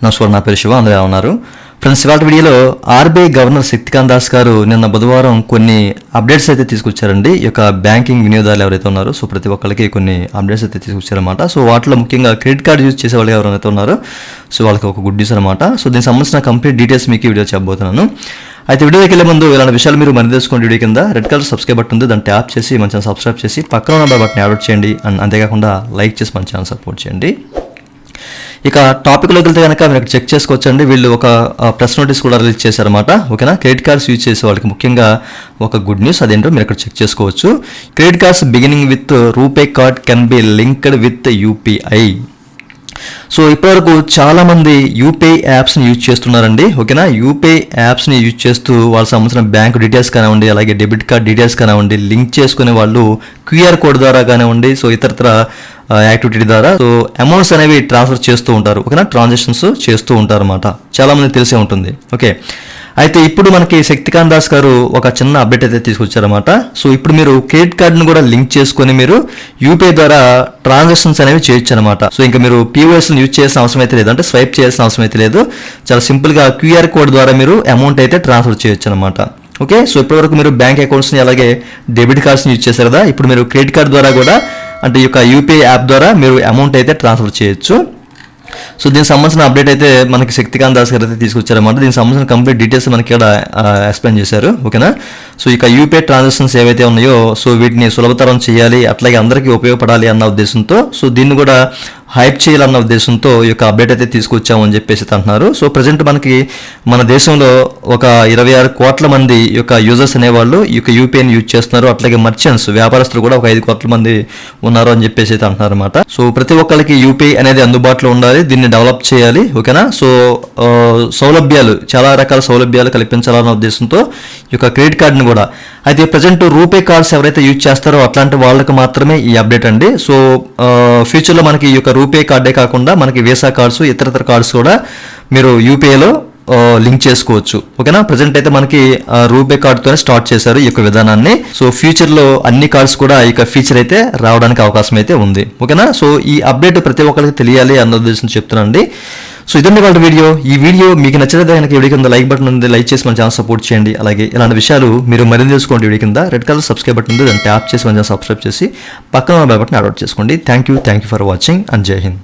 నమస్కారం, నా పేరు శివ. అందరూ ఎలా ఉన్నారు ఫ్రెండ్స్? ఇవాళ వీడియోలో ఆర్బీఐ గవర్నర్ శక్తికాంత్ దాస్ గారు నిన్న బుధవారం కొన్ని అప్డేట్స్ అయితే తీసుకొచ్చారండి. ఈ యొక్క బ్యాంకింగ్ వినియోగదారులు ఎవరైతే ఉన్నారో సో ప్రతి ఒక్కరికి కొన్ని అప్డేట్స్ అయితే తీసుకొచ్చారన్నమాట. సో వాటిలో ముఖ్యంగా క్రెడిట్ కార్డు యూజ్ చేసే వాళ్ళు ఎవరైతే ఉన్నారో సో వాళ్ళకి ఒక గుడ్ న్యూస్ అనమాట. సో దీనికి సంబంధించిన కంప్లీట్ డీటెయిల్స్ మీకు ఈ వీడియో చెప్పబోతున్నాను. అయితే వీడియోకి వెళ్ళే ముందు ఇలాంటి విషయాలు మీరు మరి తెలుసుకోండి. వీడియో కింద రెడ్ కలర్ సబ్స్క్రైబ్ బటన్ ఉంది, దాన్ని ట్యాప్ చేసి మన ఛానల్ సబ్స్క్రైబ్ చేసి పక్కన ఉన్న బటన్ యాడ్ చేయండి. అండ్ అంతేకాకుండా లైక్ చేసి మన ఛానల్ సపోర్ట్ చేయండి. ఇక టాపిక్లోకి వెళ్తే కనుక మీరు చెక్ చేసుకోవచ్చండి. వీళ్ళు ఒక ప్రెస్ నోటీస్ కూడా రిలీజ్ చేశారన్నమాట. ఓకేనా, క్రెడిట్ కార్డ్స్ యూజ్ చేసే వాళ్ళకి ముఖ్యంగా ఒక గుడ్ న్యూస్, అదేంటో మీరు ఇక్కడ చెక్ చేసుకోవచ్చు. Credit cards beginning with RuPay card can be linked with UPI. So ఇప్పటివరకు చాలామంది యూపీఐ యాప్స్ని యూజ్ చేస్తున్నారండి. ఓకేనా, యూపీఐ యాప్స్ని యూజ్ చేస్తూ వాళ్ళకి సంబంధించిన బ్యాంక్ డీటెయిల్స్ కానివ్వండి, అలాగే డెబిట్ కార్డ్ డీటెయిల్స్ కానివ్వండి లింక్ చేసుకునే వాళ్ళు క్యూఆర్ కోడ్ ద్వారా కానివ్వండి, సో ఇతరత్ర యాక్టివిటీ ద్వారా సో అమౌంట్స్ అనేవి ట్రాన్స్ఫర్ చేస్తూ ఉంటారు. ఓకేనా, ట్రాన్సాక్షన్స్ చేస్తూ ఉంటారు అన్నమాట. చాలామంది తెలిసే ఉంటుంది. ఓకే, అయితే ఇప్పుడు మనకి శక్తికాంత్ దాస్ గారు ఒక చిన్న అప్డేట్ అయితే తీసుకొచ్చారన్నమాట. సో ఇప్పుడు మీరు క్రెడిట్ కార్డును కూడా లింక్ చేసుకొని మీరు యూపీఐ ద్వారా ట్రాన్సాక్షన్స్ అనేవి చేయొచ్చు అనమాట. సో ఇంకా మీరు పీఓఎస్ని యూజ్ చేయాల్సిన అవసరం అయితే లేదు, అంటే స్వైప్ చేయాల్సిన అవసరం అయితే లేదు. చాలా సింపుల్గా క్యూఆర్ కోడ్ ద్వారా మీరు అమౌంట్ అయితే ట్రాన్స్ఫర్ చేయొచ్చు అనమాట. ఓకే, సో ఇప్పటివరకు మీరు బ్యాంక్ అకౌంట్స్ని అలాగే డెబిట్ కార్డ్స్ని యూజ్ చేశారు కదా, ఇప్పుడు మీరు క్రెడిట్ కార్డ్ ద్వారా కూడా అంటే ఈ యొక్క యూపీఐ యాప్ ద్వారా మీరు అమౌంట్ అయితే ట్రాన్స్ఫర్ చేయొచ్చు. సో దీనికి సంబంధించిన అప్డేట్ అయితే మనకి శక్తికాంత్ దాస్ గారు అయితే తీసుకొచ్చారన్నమాట. దీనికి సంబంధించిన కంప్లీట్ డీటెయిల్స్ మనకి ఇక్కడ ఎక్స్ప్లెయిన్ చేశారు. ఓకేనా, సో ఇక యూపీఐ ట్రాన్సాక్షన్స్ ఏవైతే ఉన్నాయో సో వీటిని సులభతరం చేయాలి, అట్లాగే అందరికీ ఉపయోగపడాలి అన్న ఉద్దేశంతో సో దీన్ని కూడా హైప్ చేయాలన్న ఉద్దేశంతో ఈ యొక్క అప్డేట్ అయితే తీసుకొచ్చామని చెప్పేసి అంటున్నారు. సో ప్రజెంట్ మనకి మన దేశంలో ఒక 26 కోట్ల మంది ఈ యొక్క యూజర్స్ అనేవాళ్ళు ఈ యొక్క యూపీఐని యూజ్ చేస్తున్నారు. అట్లాగే మర్చెంట్స్ వ్యాపారస్తులు కూడా ఒక 5 కోట్ల మంది ఉన్నారు అని చెప్పేసి అయితే అంటున్నారు అనమాట. సో ప్రతి ఒక్కరికి యూపీఐ అనేది అందుబాటులో ఉండాలి, దీన్ని డెవలప్ చేయాలి. ఓకేనా, సో సౌలభ్యాలు చాలా రకాల సౌలభ్యాలు కల్పించాలన్న ఉద్దేశంతో ఈ యొక్క క్రెడిట్ కార్డుని కూడా అయితే ప్రజెంట్ రూపే కార్డ్స్ ఎవరైతే యూజ్ చేస్తారో అట్లాంటి వాళ్ళకి మాత్రమే ఈ అప్డేట్ అండి. సో ఫ్యూచర్లో మనకి ఈ యొక్క రూపే కార్డే కాకుండా మనకి వీసా కార్డ్స్ ఇతర కార్డ్స్ కూడా మీరు యూపీఐలో లింక్ చేసుకోవచ్చు. ఓకేనా, ప్రజెంట్ అయితే మనకి రూపే కార్డ్తోనే స్టార్ట్ చేశారు ఈ యొక్క విధానాన్ని. సో ఫ్యూచర్లో అన్ని కార్డ్స్ కూడా ఈ యొక్క ఫీచర్ అయితే రావడానికి అవకాశం అయితే ఉంది. ఓకేనా, సో ఈ అప్డేట్ ప్రతి ఒక్కరికి తెలియాలి అన్న ఉద్దేశం చెప్తున్నానండి. సో ఇదండి వాళ్ళ వీడియో. ఈ వీడియో మీకు నచ్చితే కనుక వీడియో కింద లైక్ బటన్ ఉంది, లైక్ చేసి మన ఛానల్ సపోర్ట్ చేయండి. అలాగే ఇలాంటి విషయాలు మీరు మరింత తెలుసుకోండి. వీడియో కింద రెడ్ కలర్ సబ్స్క్రైబ్ బటన్ ఉంది, దాన్ని ట్యాప్ చేసి మన ఛానల్ సబ్స్క్రైబ్ చేసి పక్కన బెల్ బటన్ యాడ్ చేసుకోండి. Thank you for watching and జై హింద్.